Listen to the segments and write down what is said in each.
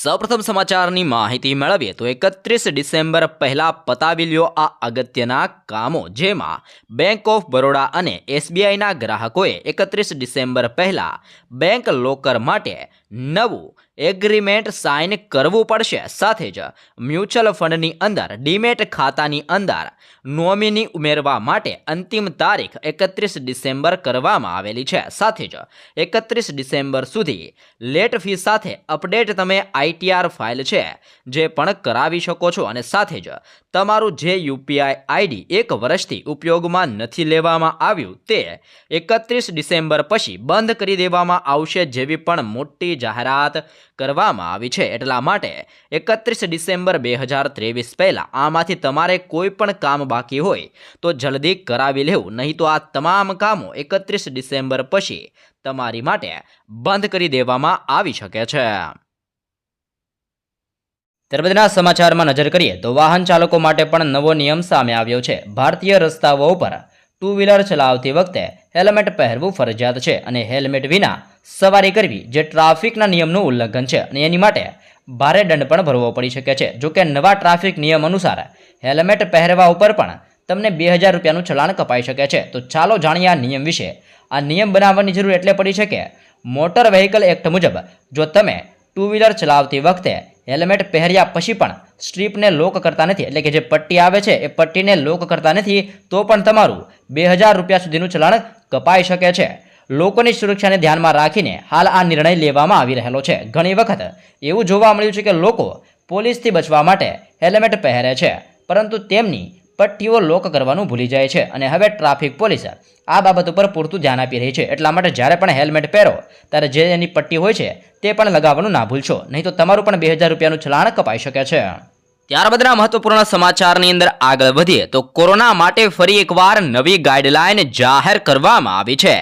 સૌપ્રથમ સમાચારની માહિતી મેળવીએ તો 31 ડિસેમ્બર પહેલા પતાવી લ્યો આ અગત્યના કામો, જેમાં બેંક ઓફ બરોડા અને એસબીઆઈના ગ્રાહકોએ 31 ડિસેમ્બર પહેલા બેંક લોકર માટે નવું એગ્રીમેન્ટ સાઇન કરવું પડશે. સાથે જ મ્યુચ્યુઅલ ફંડની અંદર ડીમેટ ખાતાની અંદર નોમિની ઉમેરવા માટે અંતિમ તારીખ 31 ડિસેમ્બર કરવામાં આવેલી છે. સાથે જ 31 ડિસેમ્બર સુધી લેટ ફી સાથે અપડેટ તમે આઈટીઆર ફાઇલ છે જે પણ કરાવી શકો છો. અને સાથે જ તમારું જે યુપીઆઈ આઈડી 1 વર્ષથી ઉપયોગમાં નથી લેવામાં આવ્યું તે 31 ડિસેમ્બર પછી બંધ કરી દેવામાં આવશે જેવી પણ મોટી જાહેરાત કરવામાં આવી છે. એટલા માટે 31 ડિસેમ્બર 2023 પહેલાં આમાંથી તમારે કોઈ પણ કામ બાકી હોય તો જલ્દી કરાવી લેવું, નહીં તો આ તમામ કામો 31 ડિસેમ્બર પછી તમારી માટે બંધ કરી દેવામાં આવી શકે છે. ત્યારબાદના સમાચારમાં નજર કરીએ તો વાહન ચાલકો માટે પણ નવો નિયમ સામે આવ્યો છે. ભારતીય રસ્તાઓ ઉપર ટુ વ્હીલર ચલાવતી વખતે હેલ્મેટ પહેરવું ફરજિયાત છે અને હેલ્મેટ વિના સવારી કરવી જે ટ્રાફિકના નિયમનું ઉલ્લંઘન છે અને એની માટે ભારે દંડ પણ ભરવો પડી શકે છે. જોકે નવા ટ્રાફિક નિયમ અનુસાર હેલ્મેટ પહેરવા ઉપર પણ તમને 2000 રૂપિયાનું ચલાણ કપાઈ શકે છે. તો ચાલો જાણીએ આ નિયમ વિશે. આ નિયમ બનાવવાની જરૂર એટલે પડી છે કે મોટર વ્હીકલ એક્ટ મુજબ જો તમે ટુ વ્હીલર ચલાવતી વખતે હેલ્મેટ પહેર્યા પછી પણ સ્ટ્રીપને લોક કરતા નથી, એટલે કે જે પટ્ટી આવે છે એ પટ્ટીને લોક કરતા નથી, તો પણ તમારું 2000 રૂપિયા સુધીનું ચલાણ કપાઈ શકે છે. લોકોની સુરક્ષાને ધ્યાનમાં રાખીને હાલ આ નિર્ણય લેવામાં આવી રહેલો છે. ઘણી વખત એવું જોવા મળ્યું છે કે લોકો પોલીસથી બચવા માટે હેલ્મેટ પહેરે છે પરંતુ તેમની પટ્ટીઓ લોક કરવાનું ભૂલી જાય છે અને હવે ટ્રાફિક પોલીસ આ બાબત ઉપર પૂરતું ધ્યાન આપી રહી છે. એટલા માટે જ્યારે પણ હેલ્મેટ પહેરો ત્યારે જે એની પટ્ટી હોય છે તે પણ લગાવવાનું ના ભૂલશો, નહીં તો તમારું પણ 2000 રૂપિયાનું ચલાણ કપાઈ શકે છે. ત્યારબાદના મહત્વપૂર્ણ સમાચારની અંદર આગળ વધીએ તો કોરોના માટે ફરી એકવાર નવી ગાઈડલાઈન જાહેર કરવામાં આવી છે.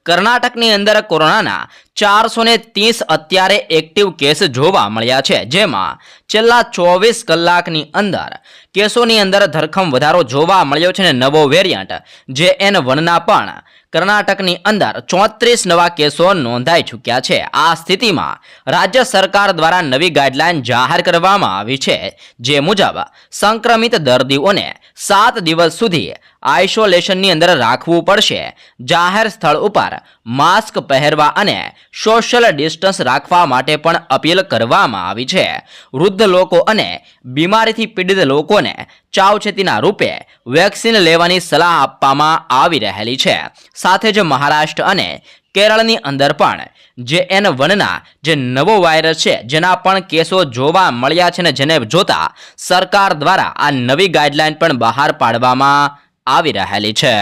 કર્ણાટકની અંદર કોરોનાના 430 અત્યારે એક્ટિવ કેસ જોવા મળ્યા છે, જેમાં છેલ્લા 24 કલાકની અંદર કેસોની અંદર ધરખમ વધારો જોવા મળ્યો છે અને નવો વેરિયન્ટ JN1ના પણ કર્ણાટકની અંદર 34 નવા કેસો નોંધાઈ ચૂક્યા છે. આ સ્થિતિમાં રાજ્ય સરકાર દ્વારા નવી ગાઈડલાઈન જાહેર કરવામાં આવી છે, જે મુજબ સંક્રમિત દર્દીઓને 7 દિવસ સુધી આઇસોલેશનની અંદર રાખવું પડશે. જાહેર સ્થળ ઉપર માસ્ક પહેરવા અને સોશિયલ ડિસ્ટન્સ રાખવા માટે પણ અપીલ કરવામાં આવી છે. વૃદ્ધ લોકો અને બીમારીથી પીડિત લોકોને સાવચેતીના રૂપે વેક્સિન લેવાની સલાહ આપવામાં આવી રહેલી છે. સાથે જ મહારાષ્ટ્ર અને કેરળની અંદર પણ JN1ના જે નવો વાયરસ છે જેના પણ કેસો જોવા મળ્યા છે ને જેને જોતા સરકાર દ્વારા આ નવી ગાઈડલાઈન પણ બહાર પાડવામાં આવી રહેલી છે.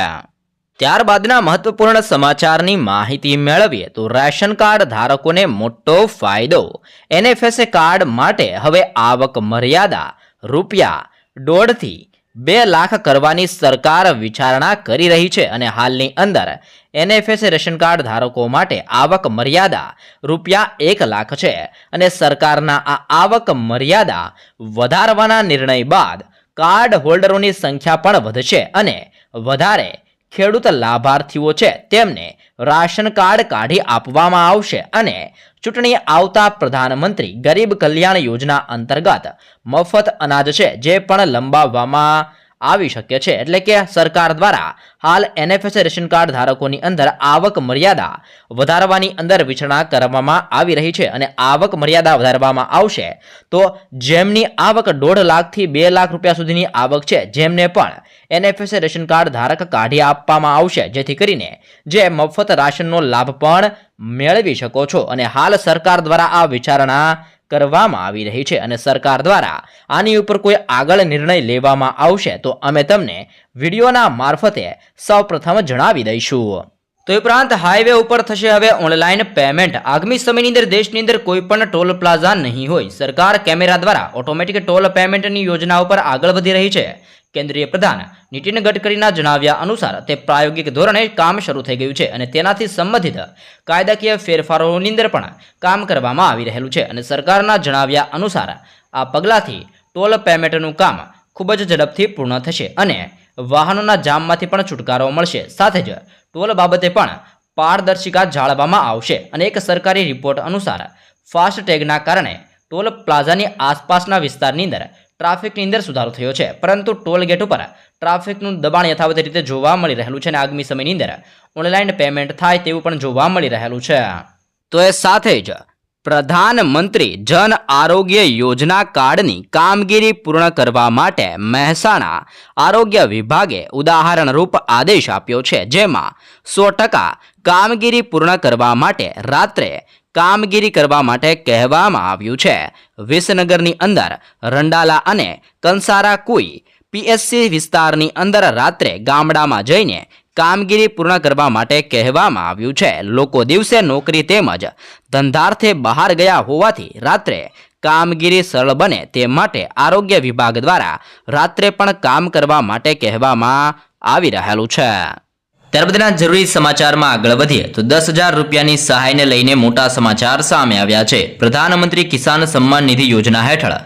ત્યારબાદના મહત્વપૂર્ણ સમાચારની માહિતી મેળવીએ તો રેશન કાર્ડ ધારકોને મોટો ફાયદો. NFS કાર્ડ માટે હવે આવક મર્યાદા ₹1.5 થી 2 લાખ કરવાની સરકાર વિચારણા કરી રહી છે અને હાલની અંદર NFS રેશન કાર્ડ ધારકો માટે આવક મર્યાદા ₹1 લાખ છે અને સરકારના આ આવક મર્યાદા વધારવાના નિર્ણય બાદ કાર્ડ હોલ્ડરોની સંખ્યા પણ વધશે અને વધારે ખેડૂત લાભાર્થીઓ છે તેમને રાશન કાર્ડ કાઢી આપવામાં આવશે અને ચૂંટણી આવતા પ્રધાનમંત્રી ગરીબ કલ્યાણ યોજના અંતર્ગત મફત અનાજ છે જે પણ લંબાવવામાં આવી શકે છે. એટલે કે સરકાર દ્વારા હાલ NFS રેશન કાર્ડ ધારકોની અંદર આવક મર્યાદા વધારવાની અંદર વિચારણા કરવામાં આવી રહી છે અને આવક મર્યાદા વધારવામાં આવશે તો જેમની આવક 1.5 લાખથી 2 લાખ રૂપિયા સુધીની આવક છે જેમને પણ NFS રેશન કાર્ડ ધારક કાઢી આપવામાં આવશે, જેથી કરીને જે મફત રાશનનો લાભ પણ મેળવી શકો છો. અને હાલ સરકાર દ્વારા આ વિચારણા કરવામાં આવી રહી છે અને સરકાર દ્વારા આની ઉપર કોઈ આગળ નિર્ણય લેવામાં આવશે તો અમે તમને વિડીયોના મારફતે સૌપ્રથમ જણાવી દઈશું. તો ઉપરાંત હાઈવે ઉપર થશે હવે ઓનલાઈન પેમેન્ટ. આગામી સમયની અંદર દેશની અંદર કોઈ પણ ટોલ પ્લાઝા નહીં હોય. સરકાર કેમેરા દ્વારા ઓટોમેટિક ટોલ પેમેન્ટની યોજના ઉપર આગળ વધી રહી છે. કેન્દ્રીય પ્રધાન નીતિન ગડકરીના જણાવ્યા અનુસાર તે પ્રાયોગિક ધોરણે કામ શરૂ થઈ ગયું છે અને તેનાથી સંબંધિત કાયદાકીય ફેરફારોની અંદર પણ કામ કરવામાં આવી રહેલું છે અને સરકારના જણાવ્યા અનુસાર આ પગલાંથી ટોલ પેમેન્ટનું કામ ખૂબ જ ઝડપથી પૂર્ણ થશે અને વાહનોના જામમાંથી પણ છુટકારો મળશે. સાથે જ ટોલ બાબતે પણ પારદર્શિતા જાળવવામાં આવશે અને એક સરકારી રિપોર્ટ અનુસાર ફાસ્ટ ટેગના કારણે ટોલ પ્લાઝાની આસપાસના વિસ્તારની અંદર ટ્રાફિકની અંદર સુધારો થયો છે, પરંતુ ટોલ ગેટ ઉપર ટ્રાફિકનું દબાણ યથાવત રીતે જોવા મળી રહેલું છે અને આગામી સમયની અંદર ઓનલાઈન પેમેન્ટ થાય તેવું પણ જોવા મળી રહેલું છે. તો એ સાથે જ પ્રધાનમંત્રી જન આરોગ્ય યોજના કાર્ડની કામગીરી પૂર્ણ કરવા માટે મહેસાણા આરોગ્ય વિભાગે ઉદાહરણરૂપ આદેશ આપ્યો છે, જેમાં 100% કામગીરી પૂર્ણ કરવા માટે રાત્રે કામગીરી કરવા માટે કહેવામાં આવ્યું છે. વિસનગરની અંદર રંડાલા અને કંસારા કુઈ પીએસસી વિસ્તારની અંદર રાત્રે ગામડામાં જઈને કામગીરી પૂર્ણ કરવા માટે કહેવામાં આવ્યું છે. લોકો દિવસે નોકરી તેમજ ધંધાર્થે બહાર ગયા હોવાથી રાત્રે કામગીરી સરળ બને તે માટે આરોગ્ય વિભાગ દ્વારા રાત્રે પણ કામ કરવા માટે કહેવામાં આવી રહેલું છે. ત્યારબાદના જરૂરી સમાચારમાં આગળ વધીએ તો 10,000 રૂપિયાની સહાયને લઈને મોટા સમાચાર સામે આવ્યા છે. પ્રધાનમંત્રી કિસાન સન્માન નિધિ યોજના હેઠળ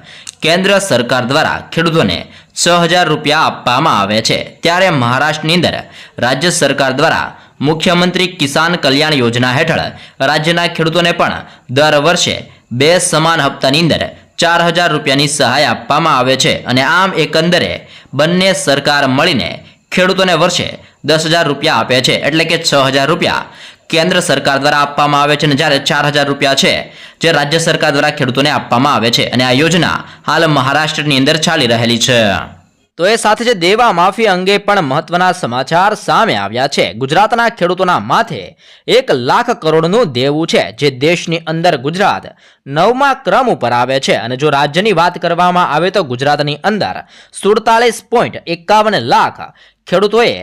કેન્દ્ર સરકાર દ્વારા ખેડૂતોને 6,000 રૂપિયા આપવામાં આવે છે. ત્યારે મહારાષ્ટ્રની અંદર રાજ્ય સરકાર દ્વારા મુખ્યમંત્રી કિસાન કલ્યાણ યોજના હેઠળ રાજ્યના ખેડૂતોને પણ દર વર્ષે 2 સમાન હપ્તાની અંદર 4,000 રૂપિયાની સહાય આપવામાં આવે છે. અને આમ એકંદરે બંને સરકાર મળીને ખેડૂતોને વર્ષે 10,000 રૂપિયા આપે છે. એટલે કે 6,000 રૂપિયા કેન્દ્ર સરકાર દ્વારા આપવામાં આવે છે અને જ્યારે 4,000 રૂપિયા છે જે રાજ્ય સરકાર દ્વારા ખેડૂતોને આપવામાં આવે છે. અને આ યોજના હાલ મહારાષ્ટ્રની અંદર ચાલી રહેલી છે. તો એ સાથે જ દેવા માફી અંગે પણ મહત્વના સમાચાર સામે આવ્યા છે. ગુજરાતના ખેડૂતોના માથે 1 લાખ કરોડનું દેવું છે, જે દેશની અંદર ગુજરાત 9મા ક્રમ ઉપર આવે છે. અને જો રાજ્યની વાત કરવામાં આવે તો ગુજરાતની અંદર 47.51 લાખ ખેડૂતોએ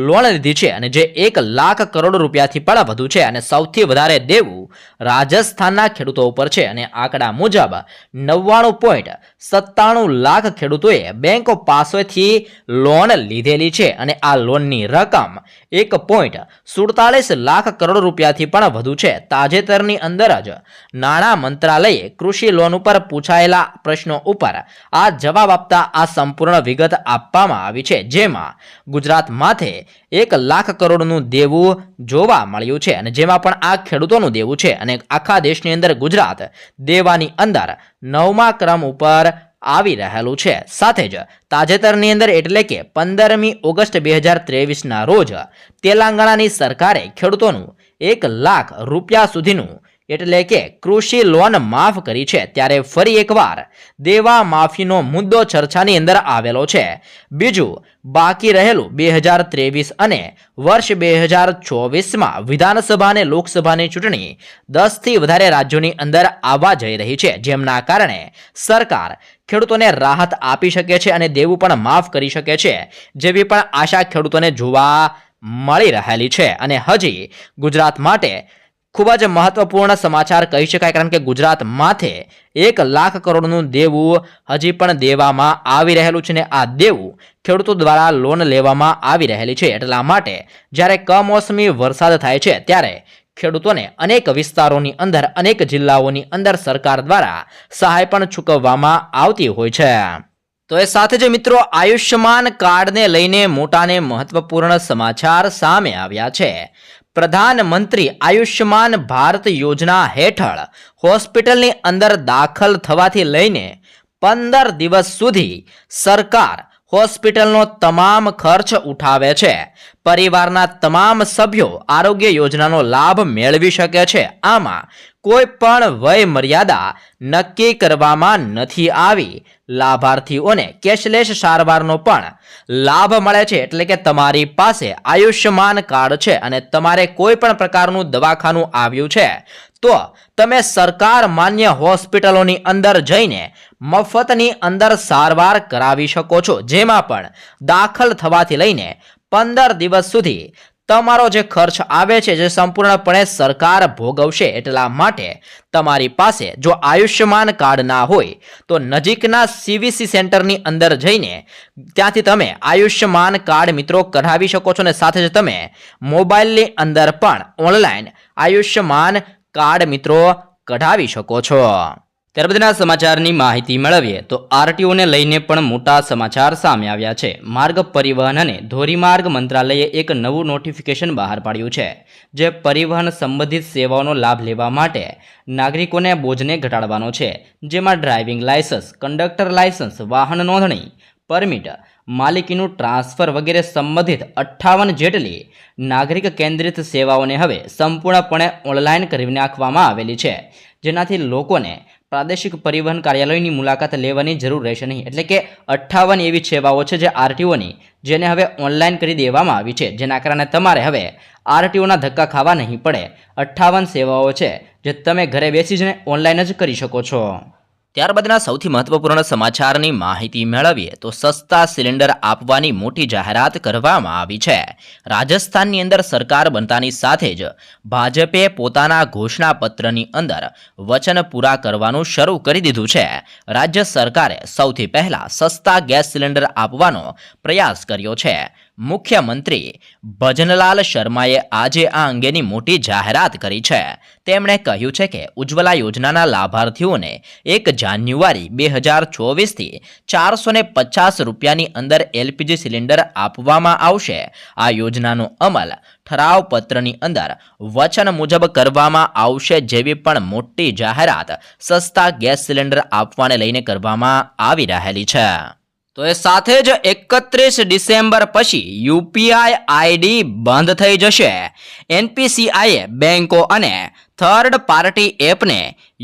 લોન લીધી છે અને જે 1 લાખ કરોડ રૂપિયાથી પણ વધુ છે. અને સૌથી વધારે દેવું રાજસ્થાનના ખેડૂતો ઉપર છે અને આંકડા મુજબ 99.97 લાખ ખેડૂતોએ બેંકો પાસેથી લોન લીધેલી છે. અને આ લોનની રકમ 1.47 લાખ કરોડ રૂપિયાથી પણ વધુ છે. તાજેતરની અંદર જ નાણાં મંત્રાલયે કૃષિ લોન ઉપર પૂછાયેલા પ્રશ્નો ઉપર આ જવાબ આપતા આ સંપૂર્ણ વિગત આપવામાં આવી છે, જેમાં ગુજરાત માથે 1 લાખ કરોડનું દેવું જોવા મળ્યું છે. અને જેમાં પણ આ ખેડૂતોનું દેવું છે. અને આખા દેશની અંદર ગુજરાત દેવાની અંદર 9મા ક્રમ ઉપર આવી રહેલું છે. સાથે જ તાજેતરની અંદર એટલે કે 15મી ઓગસ્ટ 2023ના રોજ તેલંગાણાની સરકારે ખેડૂતોનું 1 લાખ રૂપિયા સુધીનું એટલે કે કૃષિ લોન માફ કરી છે. ત્યારે ફરી એકવાર દેવા માફીનો મુદ્દો ચર્ચાની અંદર આવેલો છે. બીજું બાકી રહેલું 2023 અને વર્ષ 2024માં વિધાનસભા અને લોકસભાની ચૂંટણી 10થી વધારે રાજ્યોની અંદર આવવા જઈ રહી છે, જેમના કારણે સરકાર ખેડૂતોને રાહત આપી શકે છે અને દેવું પણ માફ કરી શકે છે, જેવી પણ આશા ખેડૂતોને જોવા મળી રહેલી છે. અને હજી ગુજરાત માટે ખૂબ જ મહત્વપૂર્ણ સમાચાર કહી શકાય, કારણ કે ગુજરાત માથે 1 લાખ કરોડનું દેવું હજી પણ દેવામાં આવી રહેલું છે. ને આ દેવું ખેડૂતો દ્વારા લોન લેવામાં આવી રહેલી છે. એટલા માટે જ્યારે કમોસમી વરસાદ થાય છે ત્યારે ખેડૂતોને અનેક વિસ્તારોની અંદર અનેક જિલ્લાઓની અંદર સરકાર દ્વારા સહાય પણ ચૂકવવામાં આવતી હોય છે. તો એ સાથે જ મિત્રો આયુષ્યમાન કાર્ડને લઈને મોટાને મહત્વપૂર્ણ સમાચાર સામે આવ્યા છે. પ્રધાનમંત્રી આયુષ્યમાન ભારત યોજના હેઠળ હોસ્પિટલની અંદર દાખલ થવાથી લઈને 15 દિવસ સુધી સરકાર હોસ્પિટલનો તમામ ખર્ચ ઉઠાવે છે. પરિવારના તમામ સભ્યો આરોગ્ય યોજનાનો લાભ મેળવી શકે છે. આમાં કોઈ પણ વય મર્યાદા નક્કી કરવામાં નથી આવી. લાભાર્થીઓને કેશલેસ સારવારનો પણ લાભ મળે છે. એટલે કે તમારી પાસે આયુષ્યમાન કાર્ડ છે અને તમારે કોઈ પણ પ્રકારનું દવાખાનું આવ્યું છે તો તમે સરકાર માન્ય હોસ્પિટલોની અંદર જઈને મફતની અંદર સારવાર કરાવી શકો છો, જેમાં પણ દાખલ થવાથી લઈને 15 દિવસ સુધી તમારો જે ખર્ચ આવે છે જે સંપૂર્ણપણે સરકાર ભોગવશે. એટલા માટે તમારી પાસે જો આયુષ્યમાન કાર્ડ ના હોય તો નજીકના CVC સેન્ટરની અંદર જઈને ત્યાંથી તમે આયુષ્યમાન કાર્ડ મિત્રો કઢાવી શકો છો. અને સાથે જ તમે મોબાઈલની અંદર પણ ઓનલાઈન આયુષ્યમાન કાર્ડ મિત્રો કઢાવી શકો છો. ત્યારબાદના સમાચારની માહિતી મેળવીએ તો આરટીઓને લઈને પણ મોટા સમાચાર સામે આવ્યા છે. માર્ગ પરિવહન અને ધોરીમાર્ગ મંત્રાલયે એક નવું નોટિફિકેશન બહાર પાડ્યું છે, જે પરિવહન સંબંધિત સેવાઓનો લાભ લેવા માટે નાગરિકોને બોજને ઘટાડવાનો છે, જેમાં ડ્રાઇવિંગ લાયસન્સ, કંડક્ટર લાયસન્સ, વાહન નોંધણી, પરમિટ, માલિકીનું ટ્રાન્સફર વગેરે સંબંધિત 58 જેટલી નાગરિક કેન્દ્રિત સેવાઓને હવે સંપૂર્ણપણે ઓનલાઈન કરી નાખવામાં આવેલી છે, જેનાથી લોકોને પ્રાદેશિક પરિવહન કાર્યાલયની મુલાકાત લેવાની જરૂર રહેશે નહીં. એટલે કે 58 એવી સેવાઓ છે જે આરટીઓની, જેને હવે ઓનલાઈન કરી દેવામાં આવી છે, જેના કારણે તમારે હવે આરટીઓના ધક્કા ખાવા નહીં પડે. 58 સેવાઓ છે જે તમે ઘરે બેસી જઈને ઓનલાઈન જ કરી શકો છો. ત્યારબાદના સૌથી મહત્વપૂર્ણ સમાચારની માહિતી મેળવીએ તો સસ્તા સિલિન્ડર આપવાની મોટી જાહેરાત કરવામાં આવી છે. રાજસ્થાનની અંદર સરકાર બનતાની સાથે જ ભાજપે પોતાના ઘોષણાપત્રની અંદર વચન પૂરા કરવાનું શરૂ કરી દીધું છે. રાજ્ય સરકારે સૌથી પહેલા સસ્તા ગેસ સિલિન્ડર આપવાનો પ્રયાસ કર્યો છે. મુખ્યમંત્રી ભજનલાલ શર્માએ આજે આ અંગેની મોટી જાહેરાત કરી છે. તેમણે કહ્યું છે કે ઉજ્જવલા યોજનાના લાભાર્થીઓને 1 જાન્યુઆરી 2024થી 450 રૂપિયાની અંદર એલપીજી સિલિન્ડર આપવામાં આવશે. આ યોજનાનો અમલ ઠરાવ પત્રની અંદર વચન મુજબ કરવામાં આવશે જેવી પણ મોટી જાહેરાત સસ્તા ગેસ સિલિન્ડર આપવાને લઈને કરવામાં આવી રહેલી છે. તો એ સાથે જ 31 ડિસેમ્બર પછી યુપીઆઈ આઈડી બંધ થઈ જશે. એનપીસીઆઈએ બેંકો અને થર્ડ પાર્ટી એપને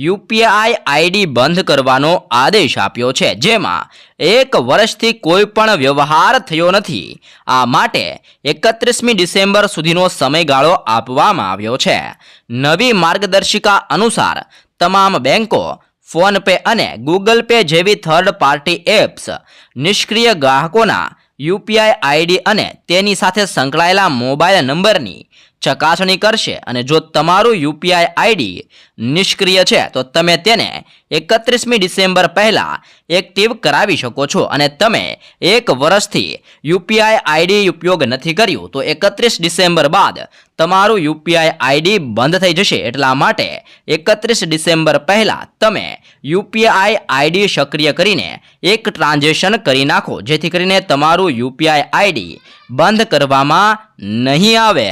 યુપીઆઈ આઈડી બંધ કરવાનો આદેશ આપ્યો છે, જેમાં 1 વર્ષથી કોઈ પણ વ્યવહાર થયો નથી. આ માટે 31મી ડિસેમ્બર સુધીનો સમયગાળો આપવામાં આવ્યો છે. નવી માર્ગદર્શિકા અનુસાર તમામ બેંકો, ફોનપે અને ગૂગલ પે જેવી થર્ડ પાર્ટી એપ્સ નિષ્ક્રિય ગ્રાહકોના યુપીઆઈ આઈડી અને તેની સાથે સંકળાયેલા મોબાઈલ નંબરની ચકાસણી કરશે, અને જો તમારું યુપીઆઈ આઈડી નિષ્ક્રિય છે તો તમે તેને 31મી ડિસેમ્બર પહેલાં એક્ટિવ કરાવી શકો છો. અને તમે 1 વર્ષથી યુપીઆઈ આઈડી ઉપયોગ નથી કર્યું તો 31 ડિસેમ્બર બાદ તમારું યુપીઆઈ આઈડી બંધ થઈ જશે. એટલા માટે 31 ડિસેમ્બર પહેલાં તમે યુપીઆઈ આઈડી સક્રિય કરીને એક ટ્રાન્ઝેક્શન કરી નાખો, જેથી કરીને તમારું યુપીઆઈ આઈડી બંધ કરવામાં નહીં આવે.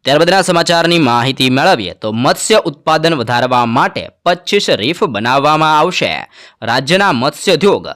ત્યારબાદના સમાચારની માહિતી મેળવીએ તો મત્સ્ય ઉત્પાદન વધારવા માટે 25 રીફ બનાવવામાં આવશે. રાજ્યના મત્સ્યોદ્યોગ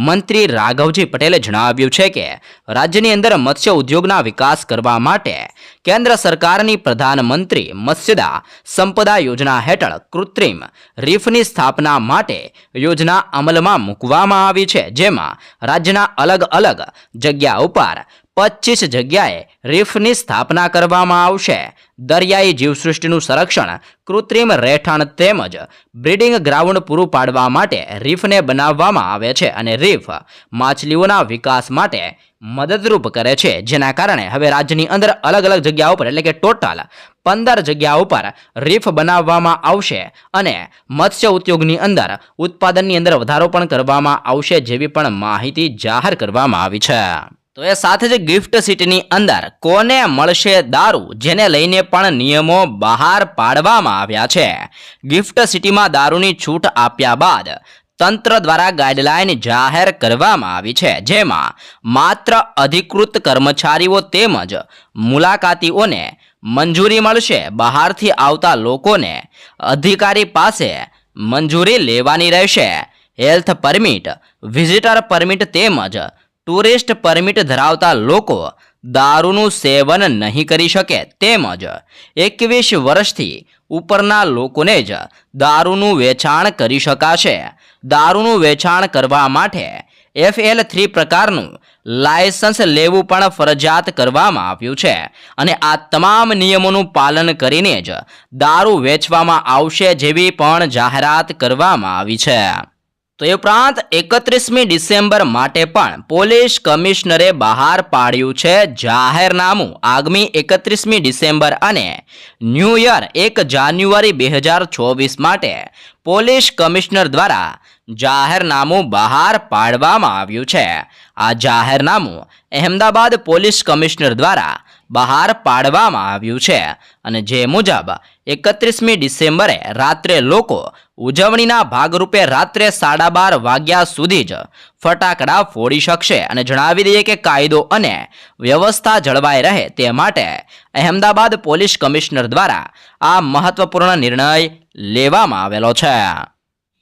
મંત્રી રાઘવજી પટેલે જણાવ્યું છે કે રાજ્યની અંદર મત્સ્ય ઉદ્યોગના વિકાસ કરવા માટે કેન્દ્ર સરકારની પ્રધાનમંત્રી મત્સ્યદા સંપદા યોજના હેઠળ કૃત્રિમ રીફની સ્થાપના માટે યોજના અમલમાં મૂકવામાં આવી છે, જેમાં રાજ્યના અલગ અલગ જગ્યા ઉપર 25 જગ્યાએ રીફની સ્થાપના કરવામાં આવશે. દરિયાઈ જીવસૃષ્ટિનું સંરક્ષણ, કૃત્રિમ રહેઠાણ તેમજ બ્રીડિંગ ગ્રાઉન્ડ પૂરું પાડવા માટે રીફને બનાવવામાં આવે છે, અને રીફ માછલીઓના વિકાસ માટે મદદરૂપ કરે છે, જેના કારણે હવે રાજ્યની અંદર અલગ અલગ જગ્યાઓ પર એટલે કે ટોટલ 15 જગ્યાઓ પર રીફ બનાવવામાં આવશે, અને મત્સ્ય ઉદ્યોગની અંદર ઉત્પાદનની અંદર વધારો પણ કરવામાં આવશે જેવી પણ માહિતી જાહેર કરવામાં આવી છે. તો એ સાથે જ ગિફ્ટ સિટીની અંદર કોને મળશે દારૂ, જેને લઈને પણ નિયમો બહાર પાડવામાં આવ્યા છે. ગિફ્ટ સિટીમાં દારૂની છૂટ આપ્યા બાદ તંત્ર દ્વારા ગાઈડલાઈન જાહેર કરવામાં આવી છે, જેમાં માત્ર અધિકૃત કર્મચારીઓ તેમજ મુલાકાતીઓને મંજૂરી મળશે. બહારથી આવતા લોકોને અધિકારી પાસે મંજૂરી લેવાની રહેશે. હેલ્થ પરમિટ, વિઝિટર પરમિટ તેમજ ટુરિસ્ટ પરમિટ ધરાવતા લોકો દારૂનું સેવન નહીં કરી શકે, તેમજ 21 વર્ષથી ઉપરના લોકોને જ દારૂનું વેચાણ કરી શકાશે. દારૂનું વેચાણ કરવા માટે FL3 પ્રકારનું લાયસન્સ લેવું પણ ફરજિયાત કરવામાં આવ્યું છે, અને આ તમામ નિયમોનું પાલન કરીને જ દારૂ વેચવામાં આવશે જેવી પણ જાહેરાત કરવામાં આવી છે. તો એ ઉપરાંત 31મી ડિસેમ્બર માટે પણ પોલીસ કમિશનરે બહાર પાડ્યું છે જાહેરનામું. આગામી 31મી ડિસેમ્બર અને ન્યૂ યર 1 જાન્યુઆરી 2024 માટે પોલીસ કમિશનર દ્વારા જાહેરનામું બહાર પાડવામાં આવ્યું છે. આ જાહેરનામું અહેમદાબાદ પોલીસ કમિશનર દ્વારા બહાર પાડવામાં આવ્યું છે અને જે મુજબ 31મી ડિસેમ્બરે રાત્રે લોકો ઉજવણીના ભાગરૂપે રાત્રે 12:30 વાગ્યા સુધી જ ફટાકડા ફોડી શકશે અને જણાવી દઈએ કે કાયદો અને વ્યવસ્થા જળવાઈ રહે તે માટે અહેમદાબાદ પોલીસ કમિશનર દ્વારા આ મહત્વપૂર્ણ નિર્ણય લેવામાં આવેલો છે।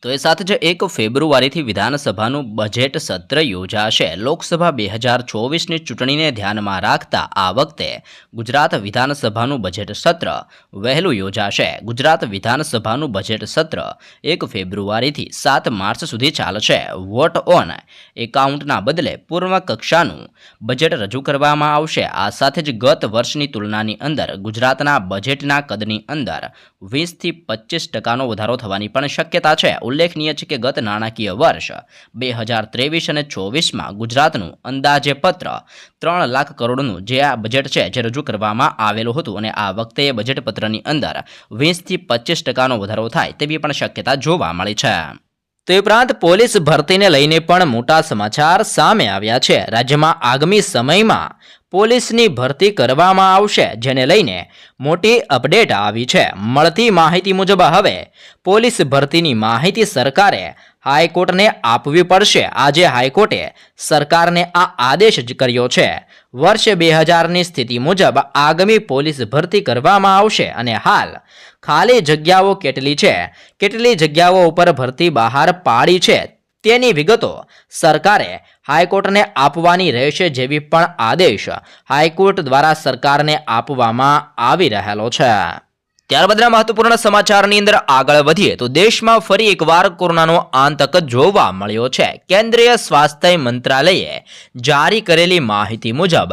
તો એ સાથે જ 1 ફેબ્રુઆરીથી વિધાનસભાનું બજેટ સત્ર યોજાશે। લોકસભા 2024ની ચૂંટણીને ધ્યાનમાં રાખતા આ વખતે ગુજરાત વિધાનસભાનું બજેટ સત્ર વહેલું યોજાશે। ગુજરાત વિધાનસભાનું બજેટ સત્ર 1 ફેબ્રુઆરીથી 7 માર્ચ સુધી ચાલશે। વોટ ઓન એકાઉન્ટના બદલે પૂર્વ કક્ષાનું બજેટ રજૂ કરવામાં આવશે। આ સાથે જ ગત વર્ષની તુલનાની અંદર ગુજરાતના બજેટના કદની અંદર 20થી 25% વધારો થવાની પણ શક્યતા છે। ઉલ્લેખનીય છે કે ગત નાણાકીય વર્ષ 2023 અને 24માં ગુજરાતનું અંદાજેપત્ર 3 લાખ કરોડનું જે આ બજેટ છે જે રજૂ કરવામાં આવેલું હતું અને આ વખતે બજેટ પત્રની અંદર 20થી 25% વધારો થાય તેવી પણ શક્યતા જોવા મળી છે। તે ઉપરાંત પોલીસ ભરતીને લઈને પણ મોટા સમાચાર સામે આવ્યા છે। રાજ્યમાં આગામી સમયમાં પોલીસની ભરતી કરવામાં આવશે, જેને લઈને મોટી અપડેટ આવી છે। મળતી માહિતી મુજબ હવે પોલીસ ભરતીની માહિતી સરકારે હાઈકોર્ટને આપવી પડશે। આજે હાઈકોર્ટે સરકારને આ આદેશ જ કર્યો છે। વર્ષ 2000ની સ્થિતિ મુજબ આગામી પોલીસ ભરતી કરવામાં આવશે અને હાલ ખાલી જગ્યાઓ કેટલી જગ્યાઓ ઉપર ભરતી બહાર પાડી છે તેની વિગતો સરકારે હાઈકોર્ટને આપવાની રહેશે, જેવી પણ આદેશ હાઈકોર્ટ દ્વારા સરકારને આપવામાં આવી રહેલો છે। ત્યારબાદના મહત્વપૂર્ણ સમાચારની અંદર આગળ વધીએ તો દેશમાં ફરી એકવાર કોરોનાનો આતંક જોવા મળ્યો છે। કેન્દ્રીય સ્વાસ્થ્ય મંત્રાલયે જારી કરેલી માહિતી મુજબ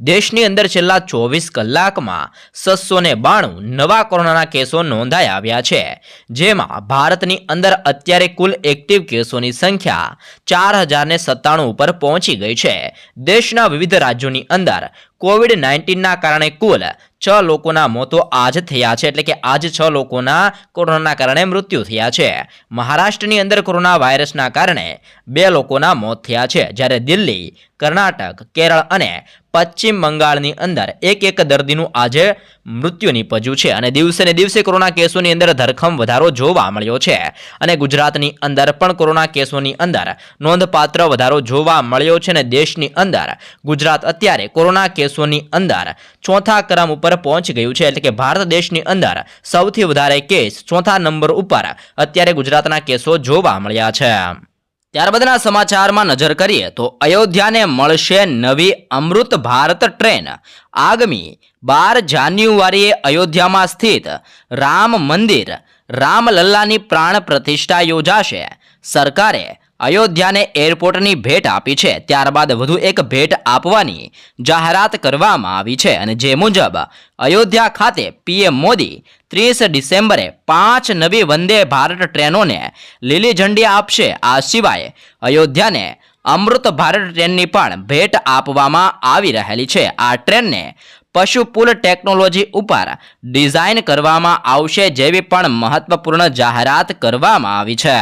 દેશની અંદર છેલ્લા 24 કલાકમાં 692 નવા કોરોનાના કેસો નોંધાઈ આવ્યા છે, જેમાં ભારતની અંદર અત્યારે કુલ એક્ટિવ કેસોની સંખ્યા 4097 ઉપર પહોંચી ગઈ છે। દેશના વિવિધ રાજ્યોની અંદર કોવિડ-19ના કારણે કુલ 6 લોકોના મોતો આજ થયા છે, એટલે કે આજ 6 લોકોના કોરોનાના કારણે મૃત્યુ થયા છે। મહારાષ્ટ્રની અંદર કોરોના વાયરસના કારણે 2 લોકોના મોત થયા છે, જ્યારે દિલ્હી, કર્ણાટક, કેરળ અને પશ્ચિમ બંગાળની અંદર એક દર્દીનું આજે મૃત્યુ નીપજ્યું છે અને દિવસે ને દિવસે કોરોના કેસોની અંદર ધરખમ વધારો જોવા મળ્યો છે અને ગુજરાતની અંદર પણ કોરોના કેસોની અંદર નોંધપાત્ર વધારો જોવા મળ્યો છે અને દેશની અંદર ગુજરાત અત્યારે કોરોના કેસોની અંદર 4થા ક્રમ ઉપર પહોંચી ગયું છે, એટલે કે ભારત દેશની અંદર સૌથી વધારે કેસ 4થા નંબર ઉપર અત્યારે ગુજરાતના કેસો જોવા મળ્યા છે। ત્યારબાદના સમાચારમાં નજર કરીએ તો અયોધ્યાને મળશે નવી અમૃત ભારત ટ્રેન। આગામી 12 જાન્યુઆરીએ અયોધ્યામાં સ્થિત રામ મંદિર રામલલ્લાની પ્રાણ પ્રતિષ્ઠા યોજાશે। સરકારે અયોધ્યાને એરપોર્ટની ભેટ આપી છે। ત્યારબાદ વધુ એક ભેટ આપવાની જાહેરાત કરવામાં આવી છે અને જે મુજબ અયોધ્યા ખાતે પીએમ મોદી 30 ડિસેમ્બરે 5 નવી વંદે ભારત ટ્રેનોને લીલી ઝંડી આપશે। આ સિવાય અયોધ્યાને અમૃત ભારત ટ્રેનની પણ ભેટ આપવામાં આવી રહેલી છે। આ ટ્રેનને પશુપુલ ટેકનોલોજી ઉપર ડિઝાઇન કરવામાં આવશે, જેવી પણ મહત્વપૂર્ણ જાહેરાત કરવામાં આવી છે।